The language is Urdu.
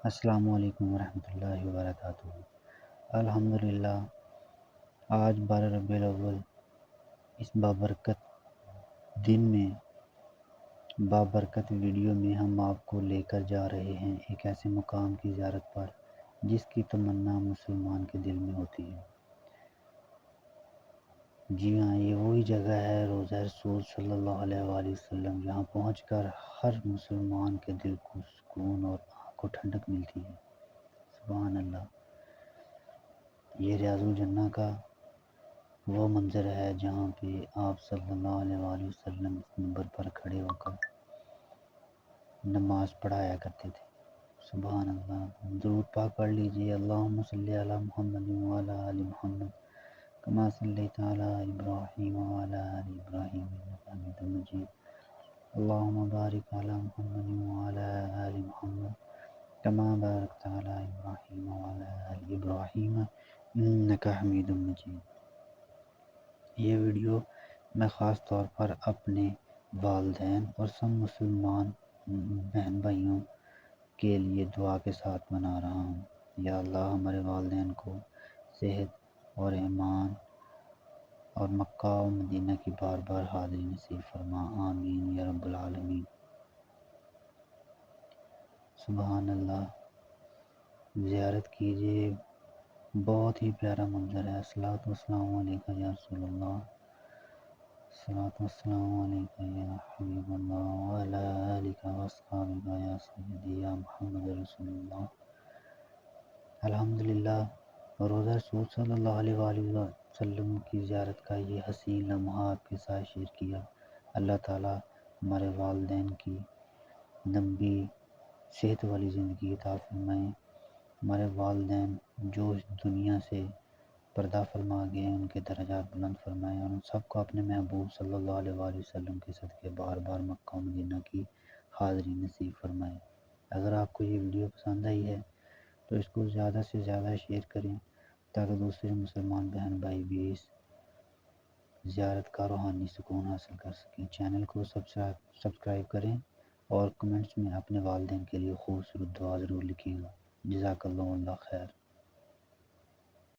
السلام علیکم ورحمۃ اللہ وبرکاتہ۔ الحمدللہ، آج 12 ربیع الاول اس بابرکت دن میں بابرکت ویڈیو میں ہم آپ کو لے کر جا رہے ہیں ایک ایسے مقام کی زیارت پر جس کی تمنا مسلمان کے دل میں ہوتی ہے۔ جی ہاں، یہ وہی جگہ ہے روضہ رسول صلی اللہ علیہ وآلہ وسلم، جہاں پہنچ کر ہر مسلمان کے دل کو سکون اور آنکھ کو ٹھنڈک ملتی ہے۔ سبحان اللہ۔ یہ ریاض الجنہ کا وہ منظر ہے جہاں پہ آپ صلی اللہ علیہ وآلہ وسلم اس منبر پر کھڑے ہو کر نماز پڑھایا کرتے تھے۔ سبحان اللہ۔ درود پاک پڑھ لیجئے۔ اللہم صلی علی محمد وعلی آل محمد کما صلیت علی ابراہیم وعلی آل ابراہیم انک حمید مجید۔ اللہم بارک علی محمد وعلی آل محمد کما بارکت علی ابراہیم وعلی آل ابراہیم انک حمید مجید۔ یہ ویڈیو میں خاص طور پر اپنے والدین اور سب مسلمان بہن بھائیوں کے لیے دعا کے ساتھ بنا رہا ہوں۔ یا اللہ ہمارے والدین کو صحت اور ایمان اور مکہ و مدینہ کی بار بار حاضری نصیب فرما، آمین یا رب العالمین۔ سبحان اللہ۔ زیارت کیجئے، بہت ہی پیارا منظر ہے۔ الصلوۃ والسلام علیکہ یا رسول اللہ، الصلوۃ والسلام علیکہ یا حبیب اللہ وعلی آلکہ واصحابکہ یا سیدی یا محمد رسول اللہ۔ الحمدللہ، روضہ رسول صلی اللہ علیہ وآلہ وسلم کی زیارت کا یہ حسین لمحہ آپ کے ساتھ شیئر کیا۔ اللہ تعالیٰ ہمارے والدین کی لمبی صحت والی زندگی عطا فرمائیں۔ ہمارے والدین جو اس دنیا سے پردہ فرما گئے ان کے درجات بلند فرمائیں، اور ان سب کو اپنے محبوب صلی اللہ علیہ وآلہ وسلم کے صدقے بار بار مکہ و مدینہ کی حاضری نصیب فرمائیں۔ اگر آپ کو یہ ویڈیو پسند آئی ہے تو اس کو زیادہ سے زیادہ شیئر کریں تاکہ دوسرے مسلمان بہن بھائی بھی اس زیارت کا روحانی سکون حاصل کر سکیں۔ چینل کو سبسکرائب کریں اور کمنٹس میں اپنے والدین کے لیے خوبصورت دعا ضرور لکھیے گا۔ جزاک اللہ خیر۔